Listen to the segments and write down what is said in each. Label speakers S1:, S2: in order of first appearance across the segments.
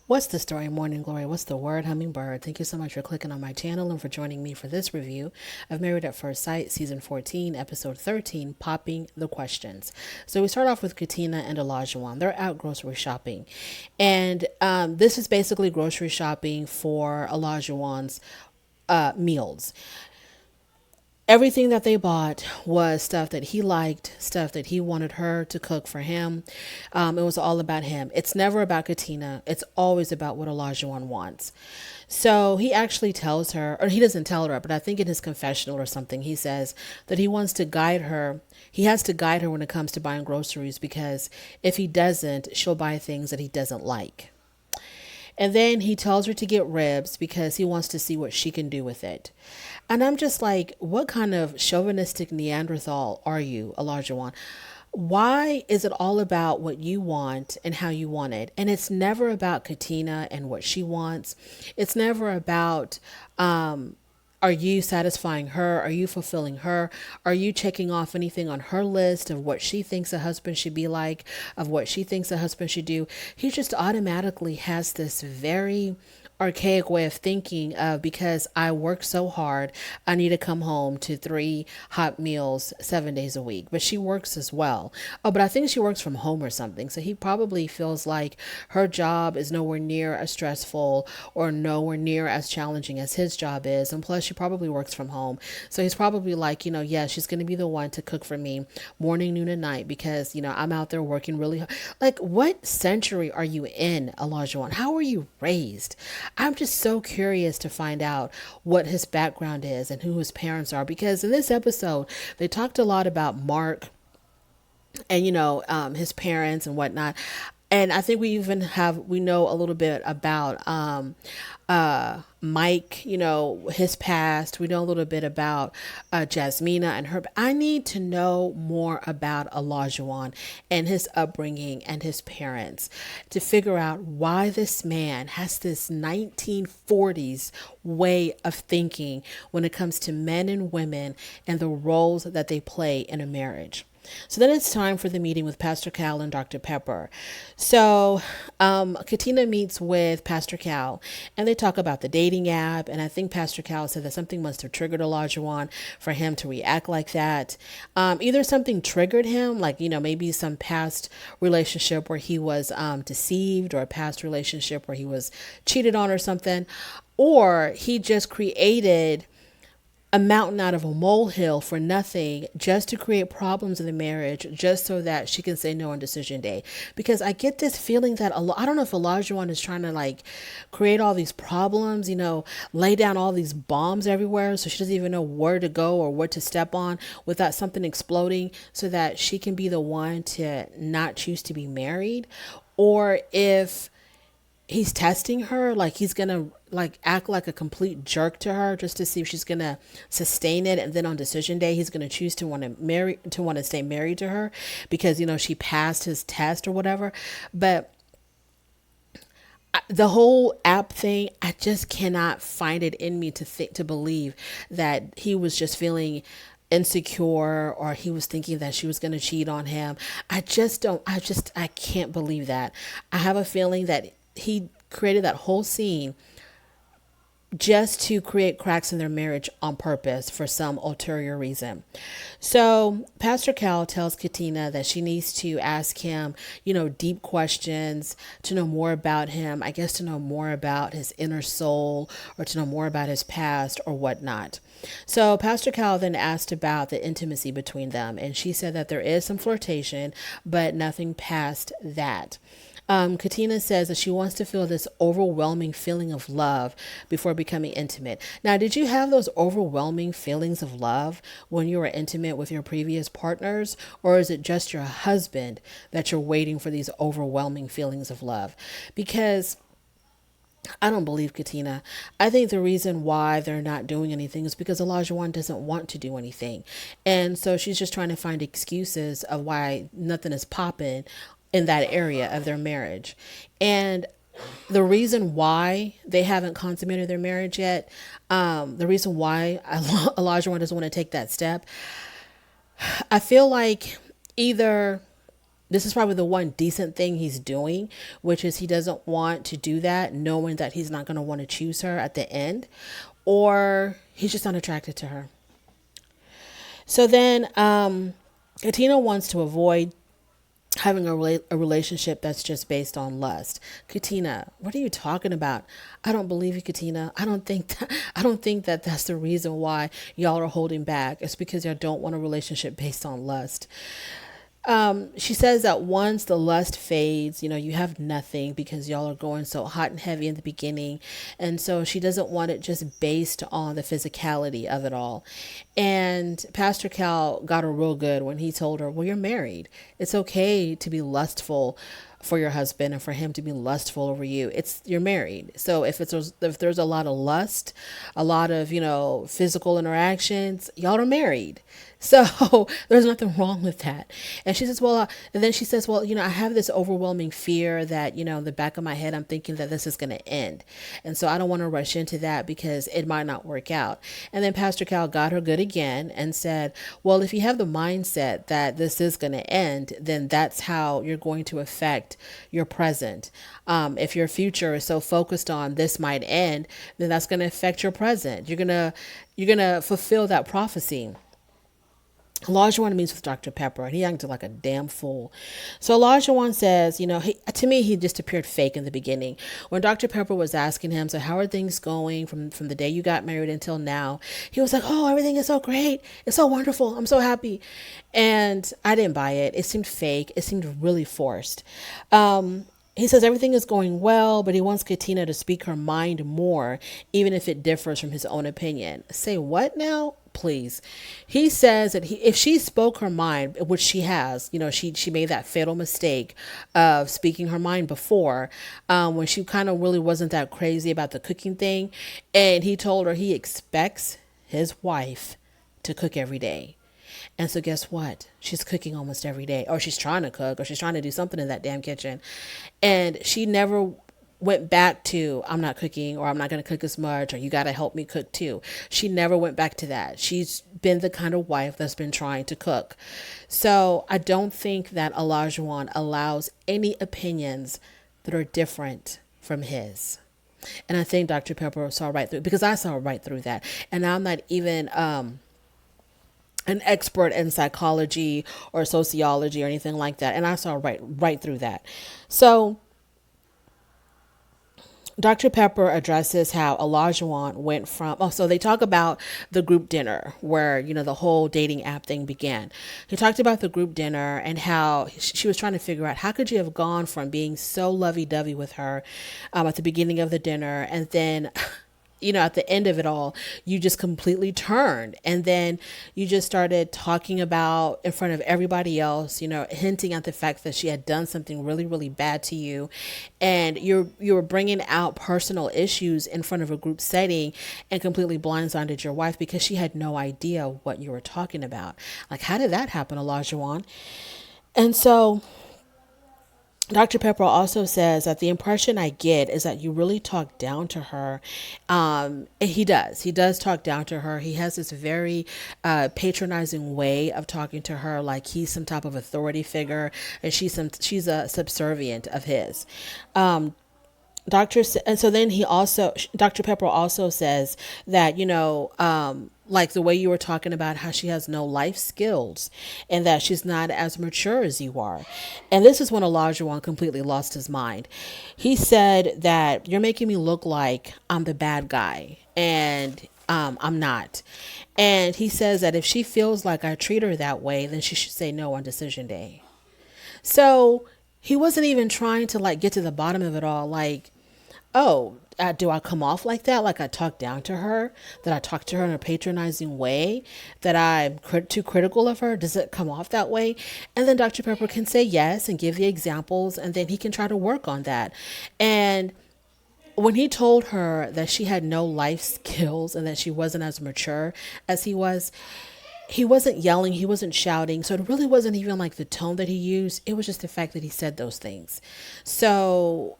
S1: What's the story, Morning Glory? What's the word, Hummingbird? Thank you so much for clicking on my channel and for joining me for this review of Married at First Sight, Season 14, Episode 13, Popping the Questions. So we start off with Katina and Olajuwon. They're out grocery shopping. And this is basically grocery shopping for Olajuwon's meals. Everything that they bought was stuff that he liked, stuff that he wanted her to cook for him. It was all about him. It's never about Katina. It's always about what Olajuwon wants. So he actually tells her, or he doesn't tell her, but I think in his confessional or something, he says that he wants to guide her. He has to guide her when it comes to buying groceries because if he doesn't, she'll buy things that he doesn't like. And then he tells her to get ribs because he wants to see what she can do with it. And I'm just like, what kind of chauvinistic Neanderthal are you, Olajuwon? Why is it all about what you want and how you want it? And it's never about Katina and what she wants. It's never about are you satisfying her? Are you fulfilling her? Are you checking off anything on her list of what she thinks a husband should be like, of what she thinks a husband should do? He just automatically has this very archaic way of thinking of because I work so hard, I need to come home to 3 hot meals 7 days a week. But she works as well. Oh, but I think she works from home or something. So he probably feels like her job is nowhere near as stressful or nowhere near as challenging as his job is. And plus, she probably works from home. So he's probably like, yeah, she's going to be the one to cook for me morning, noon, and night because, I'm out there working really hard. Like, what century are you in, Olajuwon? How were you raised? I'm just so curious to find out what his background is and who his parents are because in this episode, they talked a lot about Mark and his parents and whatnot. And I think we know a little bit about Mike, his past. We know a little bit about Jasmina and her. But I need to know more about Olajuwon and his upbringing and his parents to figure out why this man has this 1940s way of thinking when it comes to men and women and the roles that they play in a marriage. So then it's time for the meeting with Pastor Cal and Dr. Pepper. So Katina meets with Pastor Cal and they talk about the dating app. And I think Pastor Cal said that something must have triggered Olajuwon for him to react like that. Either something triggered him, like, maybe some past relationship where he was deceived or a past relationship where he was cheated on or something, or he just created a mountain out of a molehill for nothing just to create problems in the marriage just so that she can say no on decision day. Because I get this feeling that I don't know if Olajuwon is trying to like create all these problems, lay down all these bombs everywhere so she doesn't even know where to go or what to step on without something exploding so that she can be the one to not choose to be married. Or if he's testing her, like he's gonna like act like a complete jerk to her just to see if she's gonna sustain it, and then on decision day he's gonna choose to want to stay married to her because she passed his test or whatever. But the whole app thing, I just cannot find it in me to believe that he was just feeling insecure or he was thinking that she was going to cheat on him. I can't believe that. I have a feeling that he created that whole scene just to create cracks in their marriage on purpose for some ulterior reason. So Pastor Cal tells Katina that she needs to ask him, deep questions to know more about him, I guess to know more about his inner soul or to know more about his past or whatnot. So Pastor Cal then asked about the intimacy between them, and she said that there is some flirtation, but nothing past that. Katina says that she wants to feel this overwhelming feeling of love before becoming intimate. Now, did you have those overwhelming feelings of love when you were intimate with your previous partners? Or is it just your husband that you're waiting for these overwhelming feelings of love? Because I don't believe Katina. I think the reason why they're not doing anything is because Olajuwon doesn't want to do anything. And so she's just trying to find excuses of why nothing is popping in that area of their marriage. And the reason why they haven't consummated their marriage yet, the reason why Olajuwon doesn't want to take that step, I feel like either this is probably the one decent thing he's doing, which is he doesn't want to do that, knowing that he's not going to want to choose her at the end, or he's just not attracted to her. So then, Katina wants to avoid having a relationship that's just based on lust. Katina, what are you talking about? I don't believe you, Katina. I don't think that that's the reason why y'all are holding back. It's because y'all don't want a relationship based on lust. She says that once the lust fades, you have nothing because y'all are going so hot and heavy in the beginning. And so she doesn't want it just based on the physicality of it all. And Pastor Cal got her real good when he told her, well, you're married. It's okay to be lustful for your husband and for him to be lustful over you. You're married. So if there's a lot of lust, a lot of, physical interactions, y'all are married. So there's nothing wrong with that. And she says, and then she says, I have this overwhelming fear that, in the back of my head, I'm thinking that this is going to end. And so I don't want to rush into that because it might not work out. And then Pastor Cal got her good again and said, well, if you have the mindset that this is going to end, then that's how you're going to affect your present. If your future is so focused on this might end, then that's going to affect your present. You're going to fulfill that prophecy. Olajuwon meets with Dr. Pepper, and he acted like a damn fool. So Olajuwon says, to me, he just appeared fake in the beginning. When Dr. Pepper was asking him, so how are things going from the day you got married until now? He was like, oh, everything is so great. It's so wonderful. I'm so happy. And I didn't buy it. It seemed fake. It seemed really forced. He says everything is going well, but he wants Katina to speak her mind more, even if it differs from his own opinion. Say what now? Please. He says that if she spoke her mind, which she has, she made that fatal mistake of speaking her mind before, when she kind of really wasn't that crazy about the cooking thing. And he told her he expects his wife to cook every day. And so guess what? She's cooking almost every day, or she's trying to cook, or she's trying to do something in that damn kitchen. And she never went back to, I'm not cooking, or I'm not going to cook as much, or you got to help me cook too. She never went back to that. She's been the kind of wife that's been trying to cook. So I don't think that Olajuwon allows any opinions that are different from his. And I think Dr. Pepper saw right through, because I saw right through that. And I'm not even, an expert in psychology or sociology or anything like that. And I saw right through that. So Dr. Pepper addresses how Olajuwon went from, so they talk about the group dinner where, the whole dating app thing began. He talked about the group dinner and how she was trying to figure out how could you have gone from being so lovey-dovey with her at the beginning of the dinner, and then at the end of it all, you just completely turned. And then you just started talking about in front of everybody else, hinting at the fact that she had done something really, really bad to you. And you were bringing out personal issues in front of a group setting and completely blindsided your wife because she had no idea what you were talking about. Like, how did that happen, Olajuwon? And so Dr. Pepper also says that the impression I get is that you really talk down to her. And he does talk down to her. He has this very patronizing way of talking to her, like he's some type of authority figure and she's a subservient of his. And so then Dr. Pepper also says that, like the way you were talking about how she has no life skills and that she's not as mature as you are. And this is when Olajuwon completely lost his mind. He said that you're making me look like I'm the bad guy, and I'm not. And he says that if she feels like I treat her that way, then she should say no on decision day. So he wasn't even trying to get to the bottom of it all. Like, oh, do I come off like that? Like I talk down to her? That I talk to her in a patronizing way? That I'm too critical of her? Does it come off that way? And then Dr. Pepper can say yes and give the examples, and then he can try to work on that. And when he told her that she had no life skills and that she wasn't as mature as he wasn't yelling, he wasn't shouting. So it really wasn't even like the tone that he used. It was just the fact that he said those things. So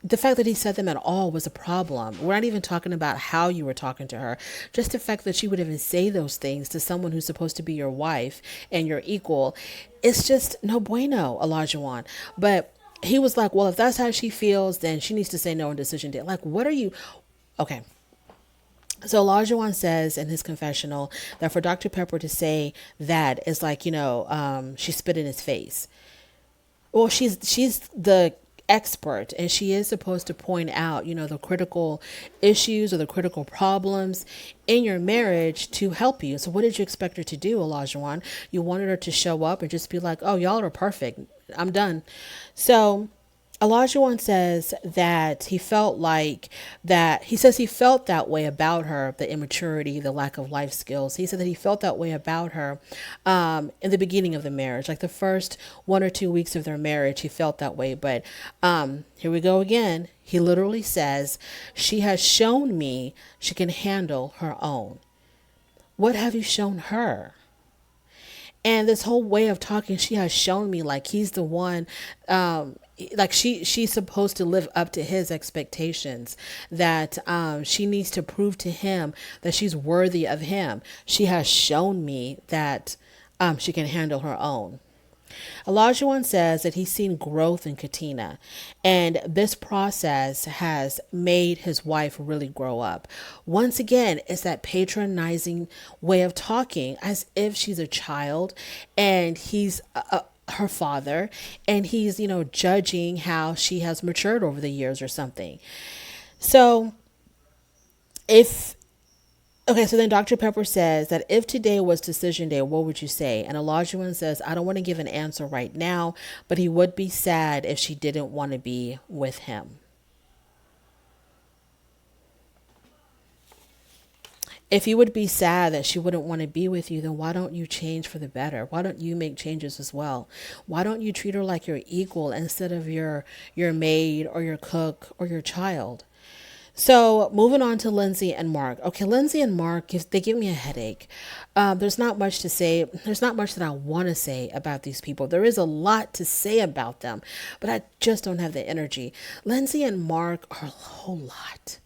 S1: the fact that he said them at all was a problem. We're not even talking about how you were talking to her. Just the fact that you would even say those things to someone who's supposed to be your wife and your equal, it's just no bueno, Elijah. But he was like, well, if that's how she feels, then she needs to say no on decision day. Like, what are you? Okay. So Elijah says in his confessional that for Dr. Pepper to say that is like, she spit in his face. Well, she's the expert, and she is supposed to point out, the critical issues or the critical problems in your marriage to help you. So what did you expect her to do, Elijah? You wanted her to show up and just be like, oh, y'all are perfect, I'm done. So Elijah says that he felt like that. He says he felt that way about her, the immaturity, the lack of life skills. He said that he felt that way about her in the beginning of the marriage, like the first 1 or 2 weeks of their marriage. He felt that way. But here we go again. He literally says, she has shown me she can handle her own. What have you shown her? And this whole way of talking, she has shown me like he's the one, like she's supposed to live up to his expectations, that she needs to prove to him that she's worthy of him. She has shown me that she can handle her own. Elijah says that he's seen growth in Katina, and this process has made his wife really grow up. Once again, it's that patronizing way of talking as if she's a child and he's her father, and he's, judging how she has matured over the years or something. So so then Dr. Pepper says that if today was decision day, what would you say? And Elijah says, I don't want to give an answer right now, but he would be sad if she didn't want to be with him. If you would be sad that she wouldn't want to be with you, then why don't you change for the better? Why don't you make changes as well? Why don't you treat her like your equal instead of your maid or your cook or your child? So moving on to Lindsay and Mark. Okay, Lindsay and Mark, they give me a headache. There's not much to say. There's not much that I want to say about these people. There is a lot to say about them, but I just don't have the energy. Lindsay and Mark are a whole lot.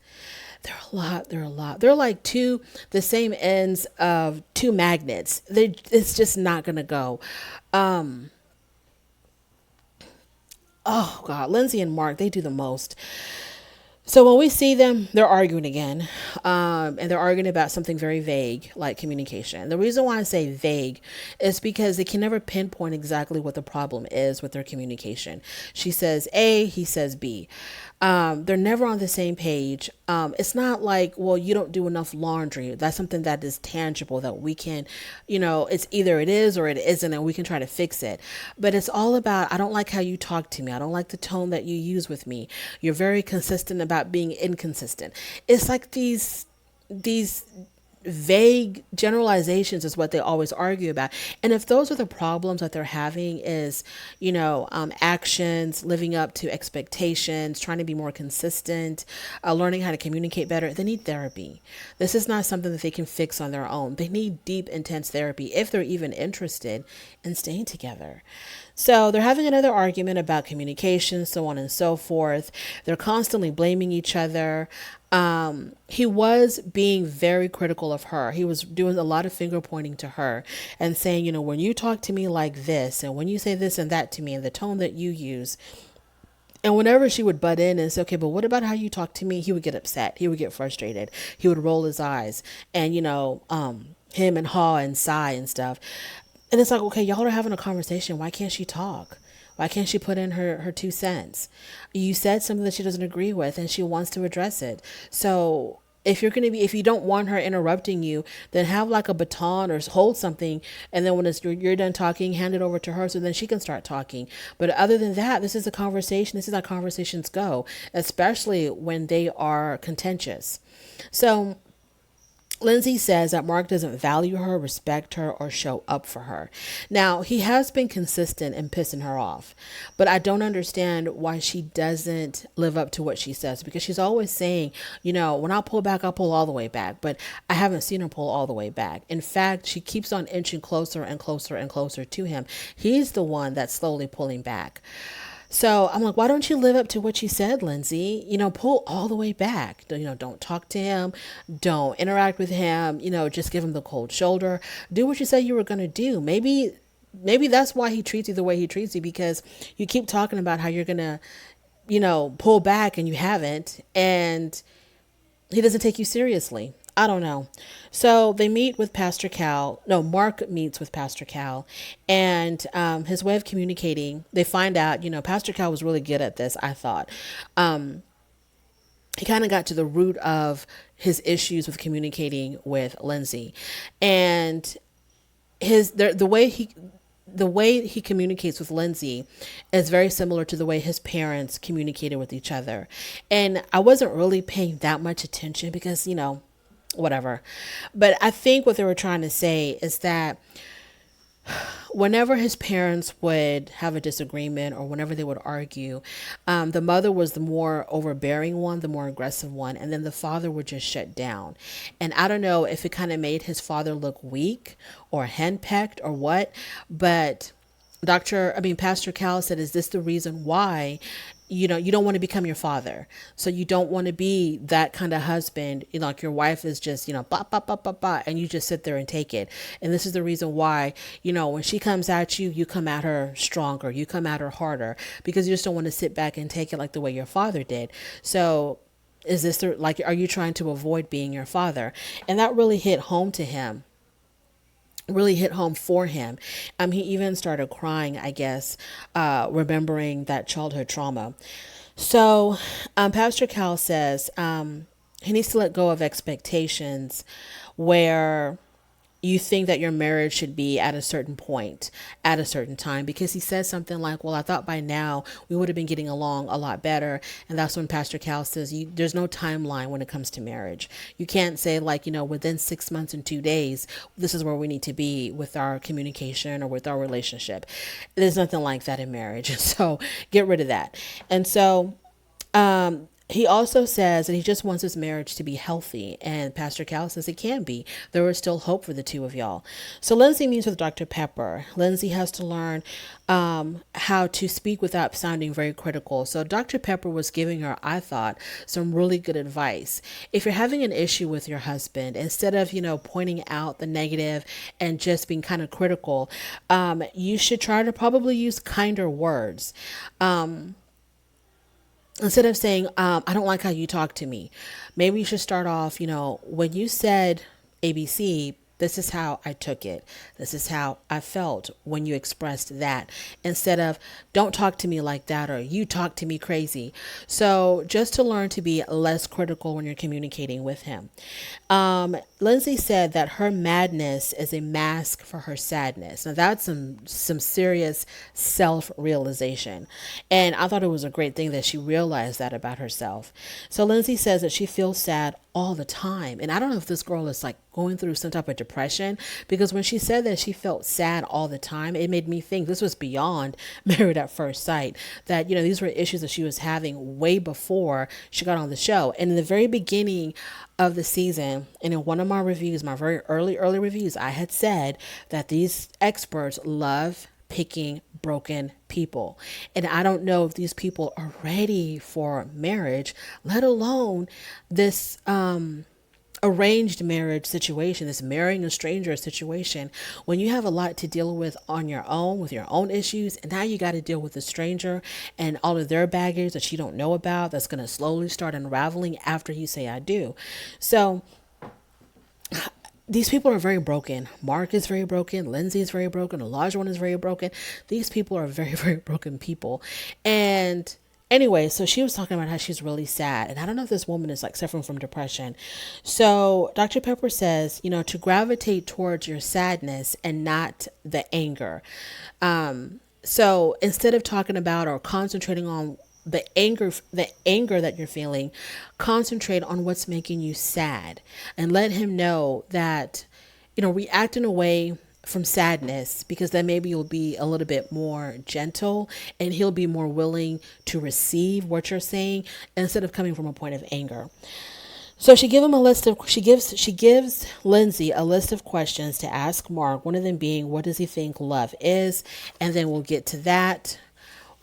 S1: They're a lot. They're like the same ends of two magnets. It's just not going to go. Oh God, Lindsay and Mark, they do the most. So when we see them, they're arguing again, and they're arguing about something very vague, like communication. The reason why I say vague is because they can never pinpoint exactly what the problem is with their communication. She says A, he says B. They're never on the same page. It's not like, well, you don't do enough laundry. That's something that is tangible that we can, it's either it is or it isn't, and we can try to fix it. But it's all about, I don't like how you talk to me. I don't like the tone that you use with me. You're very consistent about being inconsistent. It's like these vague generalizations is what they always argue about. And if those are the problems that they're having is, actions, living up to expectations, trying to be more consistent, learning how to communicate better, they need therapy. This is not something that they can fix on their own. They need deep, intense therapy if they're even interested in staying together. So they're having another argument about communication, so on and so forth. They're constantly blaming each other. He was being very critical of her. He was doing a lot of finger pointing to her and saying, when you talk to me like this, and when you say this and that to me, and the tone that you use. And whenever she would butt in and say, okay, but what about how you talk to me? He would get upset. He would get frustrated. He would roll his eyes, and, him and haw and sigh and stuff. And it's like, okay, y'all are having a conversation. Why can't she talk? Why can't she put in her 2 cents? You said something that she doesn't agree with and she wants to address it. So if you don't want her interrupting you, then have like a baton or hold something. And then when you're done talking, hand it over to her so then she can start talking. But other than that, this is a conversation. This is how conversations go, especially when they are contentious. So Lindsay says that Mark doesn't value her, respect her, or show up for her. Now, he has been consistent in pissing her off, but I don't understand why she doesn't live up to what she says, because she's always saying, when I pull back, I'll pull all the way back, but I haven't seen her pull all the way back. In fact, she keeps on inching closer and closer and closer to him. He's the one that's slowly pulling back. So I'm like, why don't you live up to what you said, Lindsay? Pull all the way back. Don't talk to him. Don't interact with him. Just give him the cold shoulder. Do what you said you were going to do. Maybe that's why he treats you the way he treats you, because you keep talking about how you're going to, pull back and you haven't. And he doesn't take you seriously. I don't know. So they meet with Pastor Cal. No, Mark meets with Pastor Cal, and his way of communicating. They find out, Pastor Cal was really good at this. I thought he kind of got to the root of his issues with communicating with Lindsay, and the way he communicates with Lindsay is very similar to the way his parents communicated with each other. And I wasn't really paying that much attention because, whatever. But I think what they were trying to say is that whenever his parents would have a disagreement or whenever they would argue, the mother was the more overbearing one, the more aggressive one, and then the father would just shut down. And I don't know if it kind of made his father look weak or henpecked or what, but Pastor Cal said, is this the reason why you don't want to become your father? So you don't want to be that kind of husband, like your wife is just, bah, bah, bah, bah, bah, and you just sit there and take it. And this is the reason why, when she comes at you, you come at her stronger, you come at her harder, because you just don't want to sit back and take it like the way your father did. So is this are you trying to avoid being your father? And that really hit home to him, really hit home for him. He even started crying, I guess, remembering that childhood trauma. So Pastor Cal says he needs to let go of expectations where you think that your marriage should be at a certain point, at a certain time, because he says something like, well, I thought by now we would have been getting along a lot better. And that's when Pastor Cal says, there's no timeline when it comes to marriage. You can't say within 6 months and 2 days, this is where we need to be with our communication or with our relationship. There's nothing like that in marriage. So get rid of that. And so, he also says that he just wants his marriage to be healthy, and Pastor Cal says it can be. There is still hope for the two of y'all. So Lindsay meets with Dr. Pepper. Lindsay has to learn how to speak without sounding very critical. So Dr. Pepper was giving her, I thought, some really good advice. If you're having an issue with your husband, instead of, pointing out the negative and just being kind of critical, you should try to probably use kinder words. Instead of saying, I don't like how you talk to me, maybe you should start off, when you said ABC, this is how I took it. This is how I felt when you expressed that, instead of don't talk to me like that, or you talk to me crazy. So just to learn to be less critical when you're communicating with him. Lindsay said that her madness is a mask for her sadness. Now that's some serious self-realization. And I thought it was a great thing that she realized that about herself. So Lindsay says that she feels sad all the time. And I don't know if this girl is going through some type of depression, because when she said that she felt sad all the time, it made me think this was beyond Married at First Sight, that, these were issues that she was having way before she got on the show. And in the very beginning of the season, and in one of my reviews, my very early reviews, I had said that these experts love picking broken people. And I don't know if these people are ready for marriage, let alone this arranged marriage situation, this marrying a stranger situation, when you have a lot to deal with on your own, with your own issues, and now you got to deal with a stranger and all of their baggage that you don't know about, that's going to slowly start unraveling after you say I do. So these people are very broken. Mark is very broken. Lindsay is very broken. Elijah one is very broken. These people are very, very broken people. And anyway, so she was talking about how she's really sad. And I don't know if this woman is suffering from depression. So Dr. Pepper says, to gravitate towards your sadness and not the anger. So instead of talking about or concentrating on the anger that you're feeling, concentrate on what's making you sad, and let him know that, react in a way from sadness, because then maybe you'll be a little bit more gentle and he'll be more willing to receive what you're saying instead of coming from a point of anger. So she gives Lindsay a list of questions to ask Mark, one of them being, what does he think love is? And then we'll get to that.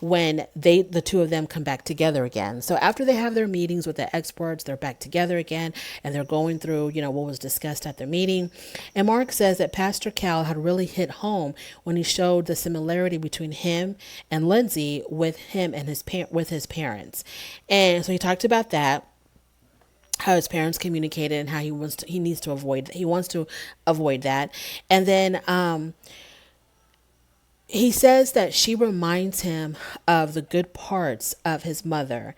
S1: when the two of them come back together again. So after they have their meetings with the experts, they're back together again and they're going through, what was discussed at their meeting. And Mark says that Pastor Cal had really hit home when he showed the similarity between him and Lindsay with him and with his parents. And so he talked about that, how his parents communicated and how he wants to avoid that. And then he says that she reminds him of the good parts of his mother.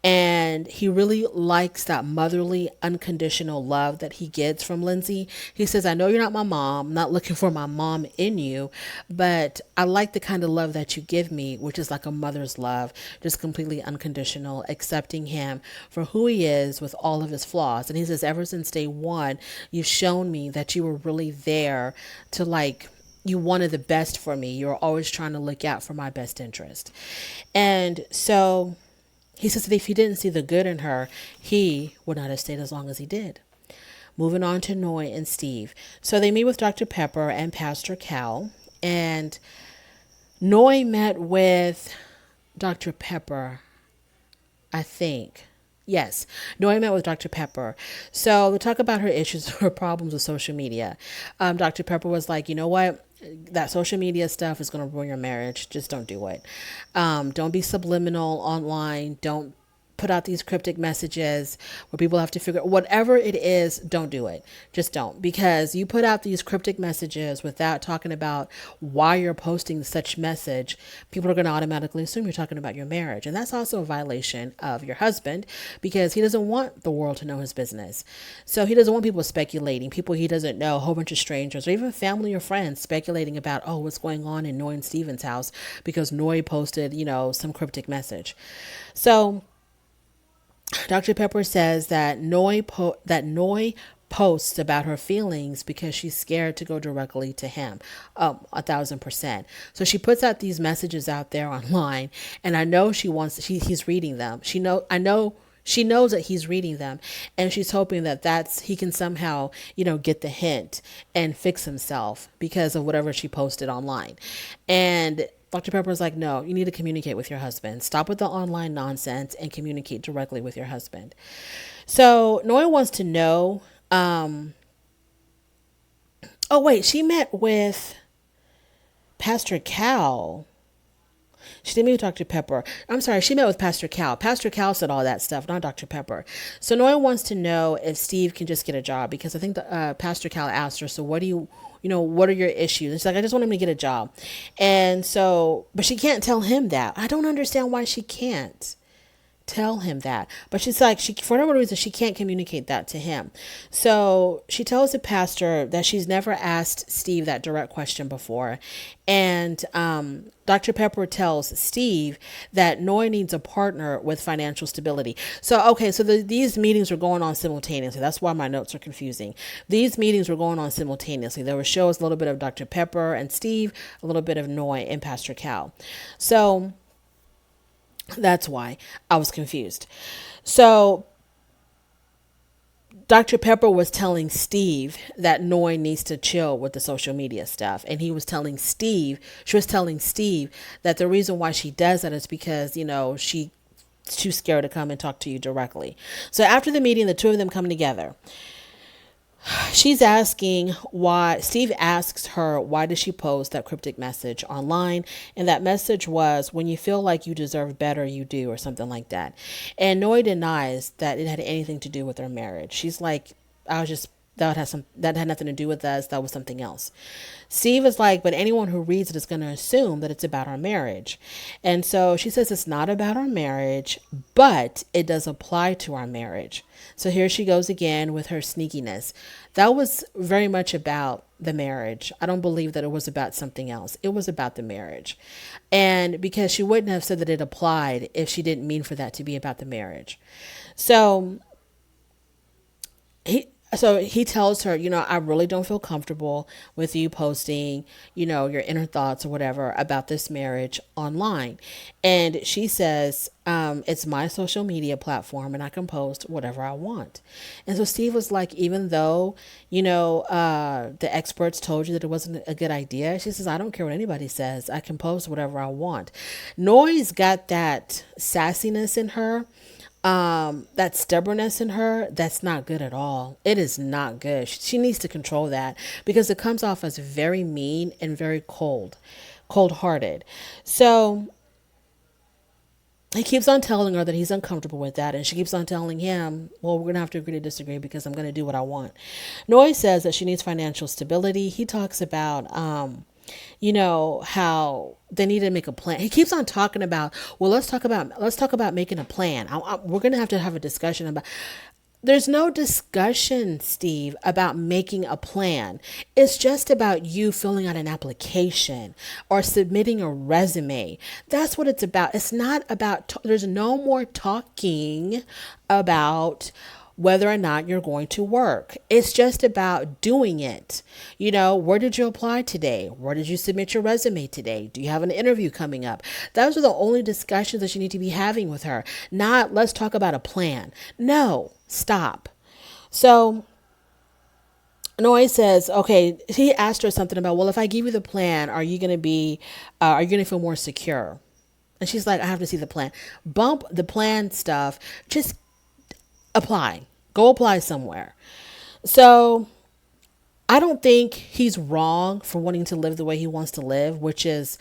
S1: And he really likes that motherly, unconditional love that he gets from Lindsay. He says, I know you're not my mom, I'm not looking for my mom in you, but I like the kind of love that you give me, which is like a mother's love, just completely unconditional, accepting him for who he is with all of his flaws. And he says, ever since day one, you've shown me that you were really there to you wanted the best for me. You were always trying to look out for my best interest. And so he says that if he didn't see the good in her, he would not have stayed as long as he did. Moving on to Noy and Steve. So they meet with Dr. Pepper and Pastor Cal. And Noy met with Dr. Pepper, I think. Yes, Noy met with Dr. Pepper. So we talk about her issues, her problems with social media. Dr. Pepper was like, you know what? That social media stuff is going to ruin your marriage. Just don't do it. Don't be subliminal online. Don't put out these cryptic messages where people have to figure out whatever it is. Don't do it. Just don't, because you put out these cryptic messages without talking about why you're posting such message. People are going to automatically assume you're talking about your marriage. And that's also a violation of your husband, because he doesn't want the world to know his business. So he doesn't want people speculating, people he doesn't know, a whole bunch of strangers or even family or friends speculating about, oh, what's going on in Noy and Steven's house because Noy posted, some cryptic message. So Dr. Pepper says that Noy posts about her feelings because she's scared to go directly to him, 1,000%. So she puts out these messages out there online, and I know he's reading them. She knows that he's reading them, and she's hoping that he can somehow, get the hint and fix himself because of whatever she posted online. And Dr. Pepper's like, no, you need to communicate with your husband. Stop with the online nonsense and communicate directly with your husband. So Noy wants to know, she met with Pastor Cal. She didn't meet with Dr. Pepper. I'm sorry, she met with Pastor Cal. Pastor Cal said all that stuff, not Dr. Pepper. So Noy wants to know if Steve can just get a job, because I think Pastor Cal asked her, so what are your issues? And she's like, I just want him to get a job. And so, but she can't tell him that. I don't understand why she can't tell him that. But she's like, for whatever reason, she can't communicate that to him. So she tells the pastor that she's never asked Steve that direct question before. And Dr. Pepper tells Steve that Noy needs a partner with financial stability. So these meetings were going on simultaneously. That's why my notes are confusing. These meetings were going on simultaneously. There were shows, a little bit of Dr. Pepper and Steve, a little bit of Noy and Pastor Cal. So that's why I was confused. So Dr. Pepper was telling Steve that Noy needs to chill with the social media stuff. And she was telling Steve that the reason why she does that is because, she's too scared to come and talk to you directly. So after the meeting, the two of them come together. She's asking why. Steve asks her, why did she post that cryptic message online? And that message was, when you feel like you deserve better, you do, or something like that. And Noy denies that it had anything to do with their marriage. She's like, that had nothing to do with us. That was something else. Steve is like, but anyone who reads it is going to assume that it's about our marriage. And so she says it's not about our marriage, but it does apply to our marriage. So here she goes again with her sneakiness. That was very much about the marriage. I don't believe that it was about something else. It was about the marriage. And because she wouldn't have said that it applied if she didn't mean for that to be about the marriage. So So he tells her, I really don't feel comfortable with you posting, your inner thoughts or whatever about this marriage online. And she says, it's my social media platform and I can post whatever I want. And so Steve was like, even though, the experts told you that it wasn't a good idea, she says, I don't care what anybody says. I can post whatever I want. Noy's got that sassiness in her, that stubbornness in her, that's not good at all. It is not good. She needs to control that because it comes off as very mean and very cold-hearted. So he keeps on telling her that he's uncomfortable with that, and she keeps on telling him, well, we're gonna have to agree to disagree because I'm gonna do what I want. Noy says that she needs financial stability. He talks about how they need to make a plan. He keeps on talking about, well, let's talk about making a plan. We're going to have a discussion about. There's no discussion, Steve, about making a plan. It's just about you filling out an application or submitting a resume. That's what it's about. It's not about, there's no more talking about whether or not you're going to work. It's just about doing it. Where did you apply today? Where did you submit your resume today? Do you have an interview coming up? Those are the only discussions that you need to be having with her. Not let's talk about a plan. No, stop. So Noy says, okay, he asked her something about, well, if I give you the plan, are you going to feel more secure? And she's like, I have to see the plan. Bump the plan stuff. Just go apply somewhere. So I don't think he's wrong for wanting to live the way he wants to live, which is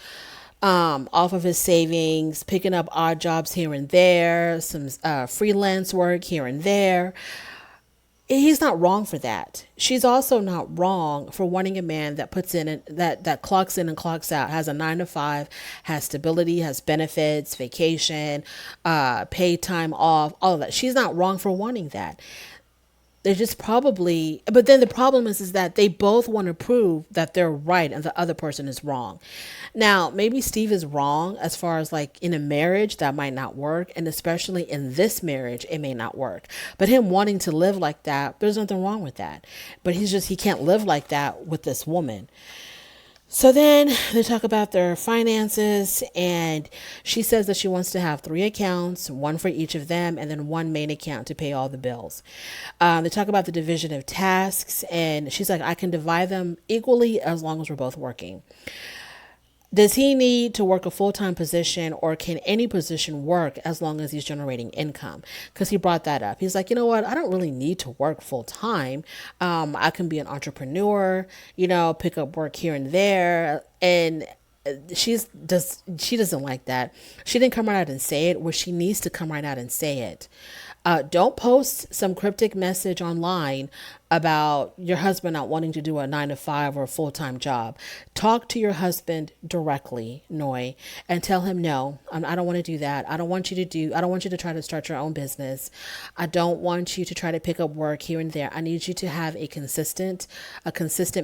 S1: off of his savings, picking up odd jobs here and there, some freelance work here and there. He's not wrong for that. She's also not wrong for wanting a man that puts in that clocks in and clocks out, has a 9 to 5, has stability, has benefits, vacation, paid time off, all of that. She's not wrong for wanting that. They're just probably, but then the problem is that they both want to prove that they're right and the other person is wrong. Now, maybe Steve is wrong as far as like in a marriage that might not work. And especially in this marriage, it may not work. But him wanting to live like that, there's nothing wrong with that. But he can't live like that with this woman. So then they talk about their finances, and she says that she wants to have 3 accounts, one for each of them, and then one main account to pay all the bills. They talk about the division of tasks, and she's like, I can divide them equally as long as we're both working. Does he need to work a full-time position, or can any position work as long as he's generating income? Because he brought that up. He's like, you know what? I don't really need to work full-time. I can be an entrepreneur, pick up work here and there. And she doesn't like that. She didn't come right out and say it, where she needs to come right out and say it. Don't post some cryptic message online about your husband not wanting to do a 9 to 5 or a full-time job. Talk to your husband directly, Noy, and tell him, no, I don't want to do that. I don't want you to try to start your own business. I don't want you to try to pick up work here and there. I need you to have a consistent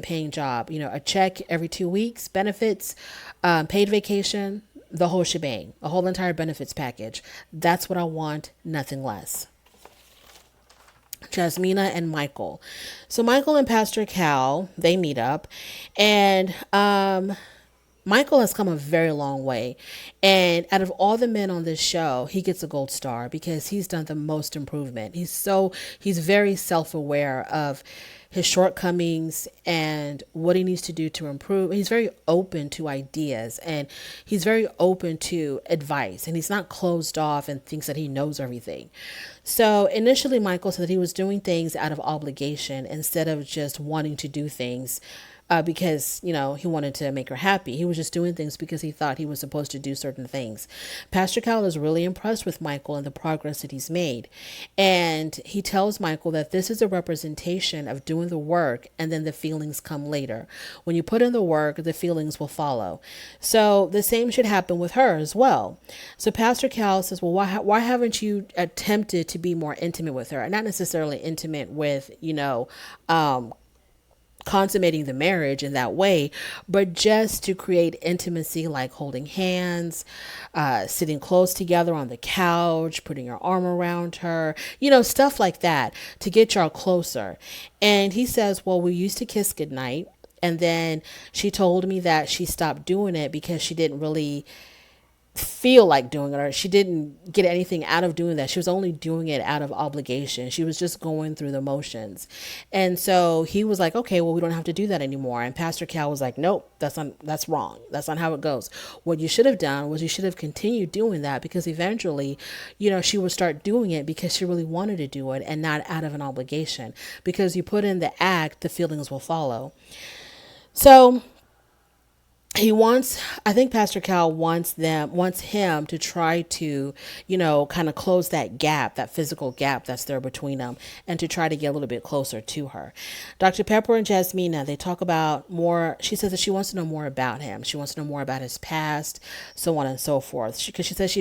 S1: paying job, a check every 2 weeks, benefits, paid vacation, the whole shebang, a whole entire benefits package. That's what I want, nothing less. Jasmina and Michael. So Michael and Pastor Cal, they meet up, and Michael has come a very long way. And out of all the men on this show, he gets a gold star because he's done the most improvement. He's very self-aware of his shortcomings and what he needs to do to improve. He's very open to ideas, and he's very open to advice, and he's not closed off and thinks that he knows everything. So initially Michael said that he was doing things out of obligation instead of just wanting to do things because, he wanted to make her happy. He was just doing things because he thought he was supposed to do certain things. Pastor Cal is really impressed with Michael and the progress that he's made. And he tells Michael that this is a representation of doing the work, and then the feelings come later. When you put in the work, the feelings will follow. So the same should happen with her as well. So Pastor Cal says, well, why haven't you attempted to be more intimate with her? And not necessarily intimate with, consummating the marriage in that way, but just to create intimacy, like holding hands, sitting close together on the couch, putting your arm around her, stuff like that to get y'all closer. And he says, well, we used to kiss goodnight. And then she told me that she stopped doing it because she didn't really feel like doing it, or she didn't get anything out of doing that. She was only doing it out of obligation. She was just going through the motions. And so he was like, okay, well, we don't have to do that anymore. And Pastor Cal was like, nope, that's wrong. That's not how it goes. What you should have done was you should have continued doing that, because eventually, she would start doing it because she really wanted to do it and not out of an obligation. Because you put in the act, the feelings will follow. So I think Pastor Cal wants him to try to, kind of close that gap, that physical gap that's there between them, and to try to get a little bit closer to her. Dr. Pepper and Jasmina, they talk about more. She says that she wants to know more about him. She wants to know more about his past, so on and so forth. Because she says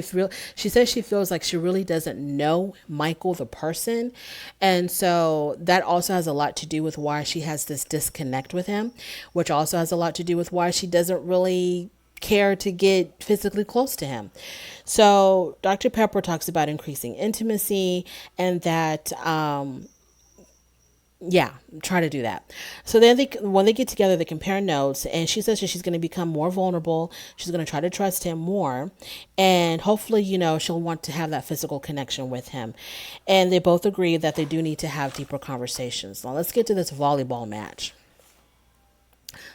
S1: she feels like she really doesn't know Michael, the person. And so that also has a lot to do with why she has this disconnect with him, which also has a lot to do with why she doesn't really care to get physically close to him. So Dr. Pepper talks about increasing intimacy, and that try to do that. So then when they get together, they compare notes, and she says that she's going to become more vulnerable. She's going to try to trust him more, and hopefully, she'll want to have that physical connection with him. And they both agree that they do need to have deeper conversations. Now let's get to this volleyball match.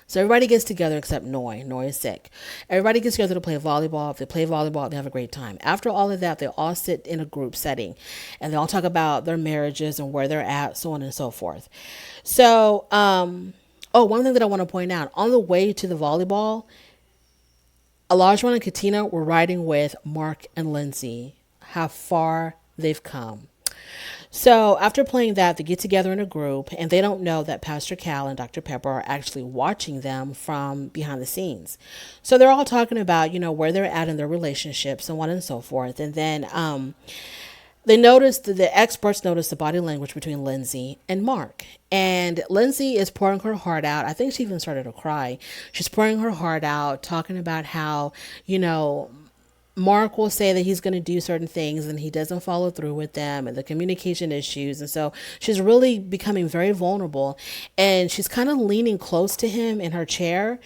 S1: So everybody gets together except Noy. Noy is sick. Everybody gets together to play volleyball. If they play volleyball, they have a great time. After all of that, they all sit in a group setting, and they all talk about their marriages and where they're at, so on and so forth. So, one thing that I want to point out, on the way to the volleyball, Olajuwon and Katina were riding with Mark and Lindsay. How far they've come. So after playing that, they get together in a group, and they don't know that Pastor Cal and Dr. Pepper are actually watching them from behind the scenes. So they're all talking about, where they're at in their relationship, so on and so forth. And then the experts noticed the body language between Lindsay and Mark. And Lindsay is pouring her heart out. I think she even started to cry. She's pouring her heart out, talking about how, Mark will say that he's going to do certain things and he doesn't follow through with them, and the communication issues. And so she's really becoming very vulnerable, and she's kind of leaning close to him in her chair.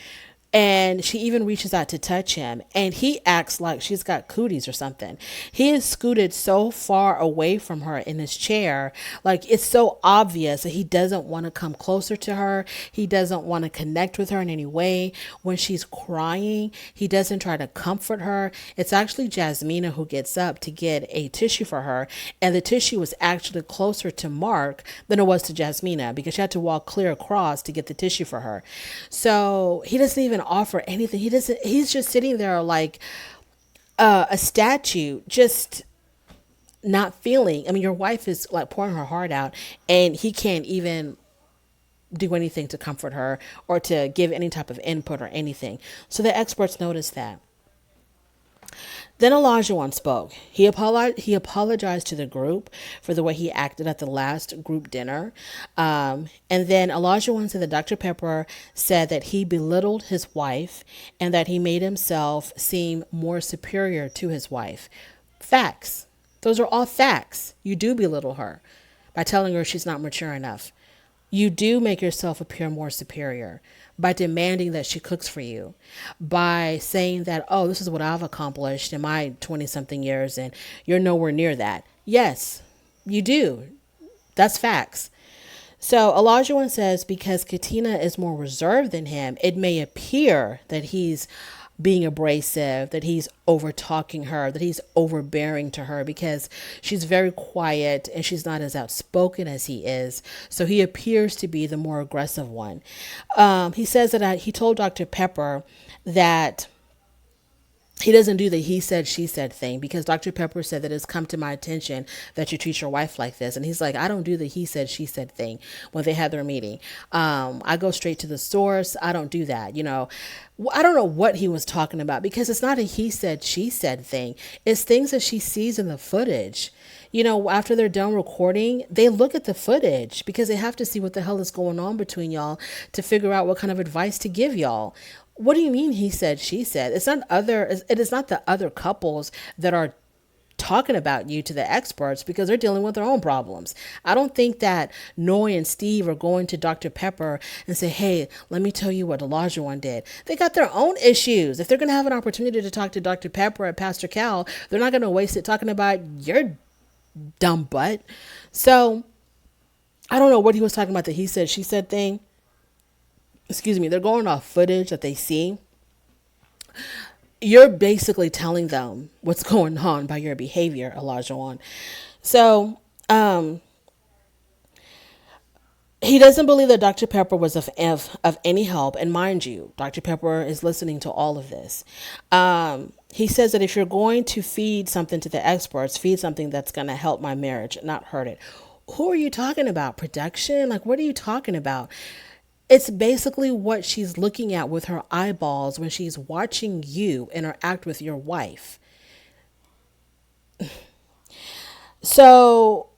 S1: And she even reaches out to touch him, and he acts like she's got cooties or something. He is scooted so far away from her in his chair. Like, it's so obvious that he doesn't want to come closer to her. He doesn't want to connect with her in any way. When she's crying, he doesn't try to comfort her. It's actually Jasmina who gets up to get a tissue for her. And the tissue was actually closer to Mark than it was to Jasmina, because she had to walk clear across to get the tissue for her. So he doesn't even offer anything. He's just sitting there like a statue, just not feeling. I mean, your wife is like pouring her heart out, and he can't even do anything to comfort her or to give any type of input or anything. So the experts noticed that. Then Olajuwon spoke. He apologized to the group for the way he acted at the last group dinner. And then Olajuwon said that Dr. Pepper said that he belittled his wife and that he made himself seem more superior to his wife. Facts. Those are all facts. You do belittle her by telling her she's not mature enough. You do make yourself appear more superior by demanding that she cooks for you, by saying that, oh, this is what I've accomplished in my 20-something years, and you're nowhere near that. Yes, you do. That's facts. So Olajuwon says because Katina is more reserved than him, it may appear that he's being abrasive, that he's over talking her, that he's overbearing to her, because she's very quiet and she's not as outspoken as he is. So he appears to be the more aggressive one. He says that he told Dr. Pepper that he doesn't do the he said, she said thing, because Dr. Pepper said that it's come to my attention that you treat your wife like this. And he's like, I don't do the he said, she said thing when they had their meeting. I go straight to the source. I don't do that. I don't know what he was talking about, because it's not a he said, she said thing. It's things that she sees in the footage. after they're done recording, they look at the footage because they have to see what the hell is going on between y'all to figure out what kind of advice to give y'all. What do you mean he said, she said? It is not the other couples that are talking about you to the experts because they're dealing with their own problems. I don't think that Noy and Steve are going to Dr. Pepper and say, hey, let me tell you what Olajuwon did. They got their own issues. If they're going to have an opportunity to talk to Dr. Pepper or Pastor Cal, they're not going to waste it talking about your dumb butt. So I don't know what he was talking about, the he said, she said thing. Excuse me. They're going off footage that they see. You're basically telling them what's going on by your behavior, Olajuwon. So, he doesn't believe that Dr. Pepper was of any help. And mind you, Dr. Pepper is listening to all of this. He says that if you're going to feed something to the experts, feed something that's going to help my marriage, not hurt it. Who are you talking about? Production? Like, what are you talking about? It's basically what she's looking at with her eyeballs when she's watching you interact with your wife. So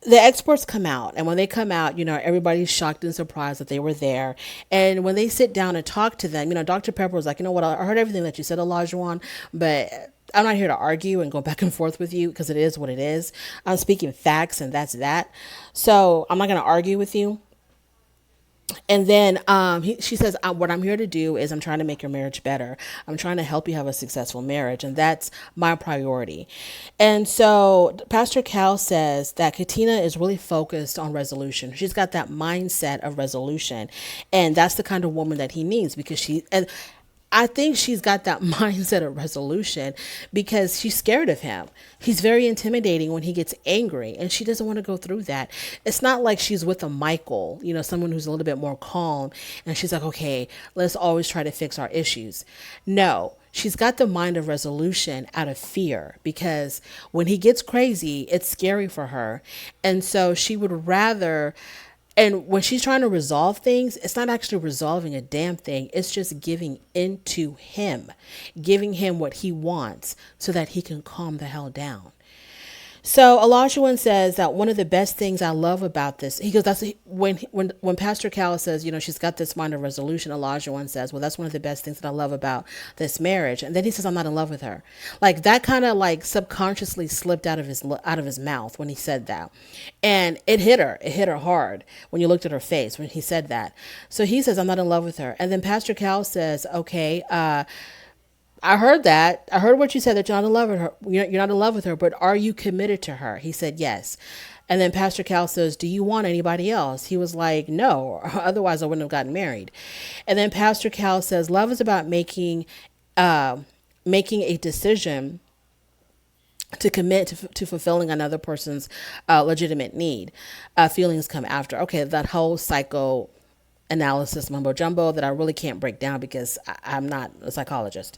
S1: the experts come out, and when they come out, everybody's shocked and surprised that they were there. And when they sit down and talk to them, Dr. Pepper was like, you know what, I heard everything that you said, Olajuwon, but I'm not here to argue and go back and forth with you because it is what it is. I'm speaking facts, and that's that. So I'm not going to argue with you. And then she says, what I'm here to do is I'm trying to make your marriage better. I'm trying to help you have a successful marriage. And that's my priority. And so Pastor Cal says that Katina is really focused on resolution. She's got that mindset of resolution. And that's the kind of woman that he needs because I think she's got that mindset of resolution because she's scared of him. He's very intimidating when he gets angry, and she doesn't want to go through that. It's not like she's with a Michael, someone who's a little bit more calm, and she's like, okay, let's always try to fix our issues. No, she's got the mind of resolution out of fear because when he gets crazy, it's scary for her. And so she would rather. And when she's trying to resolve things, it's not actually resolving a damn thing. It's just giving into him, giving him what he wants so that he can calm the hell down. So Olajuwon says that one of the best things I love about this, he goes, that's when Pastor Cal says, she's got this mind of resolution. Olajuwon says, well, that's one of the best things that I love about this marriage. And then he says, I'm not in love with her. Like that kind of like subconsciously slipped out of his mouth when he said that. And it hit her hard when you looked at her face when he said that. So he says, I'm not in love with her. And then Pastor Cal says, okay, I heard that. I heard what you said, that you're not in love with her. You're not in love with her, but are you committed to her? He said, yes. And then Pastor Cal says, do you want anybody else? He was like, no, otherwise I wouldn't have gotten married. And then Pastor Cal says, love is about making a decision to commit to fulfilling another person's legitimate need. Feelings come after. Okay, that whole psycho analysis mumbo jumbo that I really can't break down because I'm not a psychologist.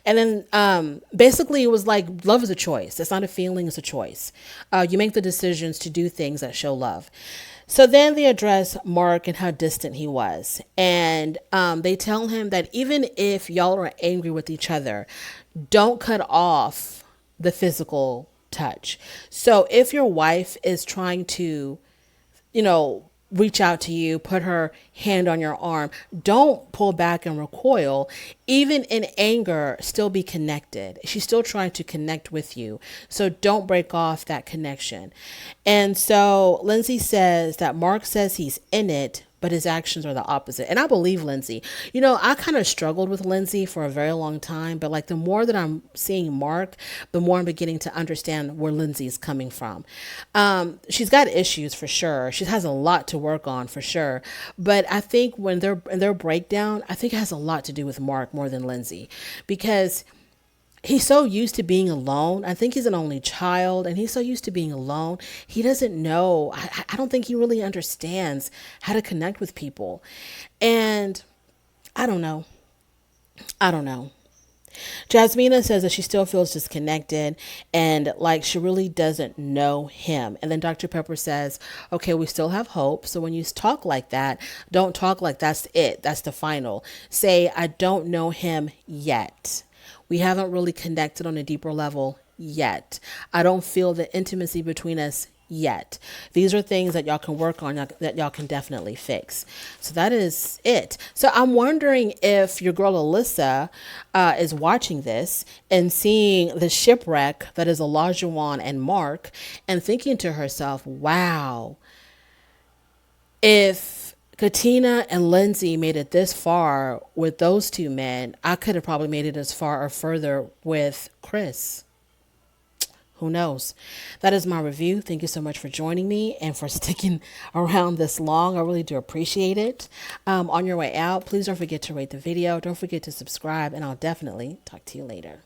S1: And then basically it was like love is a choice. It's not a feeling, it's a choice. You make the decisions to do things that show love. So then they address Mark and how distant he was. And they tell him that even if y'all are angry with each other, don't cut off the physical touch. So if your wife is trying to, reach out to you, put her hand on your arm, don't pull back and recoil. Even in anger, still be connected. She's still trying to connect with you. So don't break off that connection. And so Lindsay says that Mark says he's in it, but his actions are the opposite. And I believe Lindsay. I kind of struggled with Lindsay for a very long time, but like the more that I'm seeing Mark, the more I'm beginning to understand where Lindsay's coming from. She's got issues for sure. She has a lot to work on for sure. But I think when they're in their breakdown, I think it has a lot to do with Mark more than Lindsay, because he's so used to being alone. I think he's an only child, and he's so used to being alone. He doesn't know. I don't think he really understands how to connect with people. And I don't know. Jasmina says that she still feels disconnected and like she really doesn't know him. And then Dr. Pepper says, okay, we still have hope. So when you talk like that, don't talk like that's it. That's the final. Say, I don't know him yet. We haven't really connected on a deeper level yet. I don't feel the intimacy between us yet. These are things that y'all can work on, that y'all can definitely fix. So that is it. So I'm wondering if your girl Alyssa is watching this and seeing the shipwreck that is Olajuwon and Mark and thinking to herself, wow, if Katina and Lindsay made it this far with those two men, I could have probably made it as far or further with Chris. Who knows? That is my review. Thank you so much for joining me and for sticking around this long. I really do appreciate it. On your way out, please don't forget to rate the video. Don't forget to subscribe, and I'll definitely talk to you later.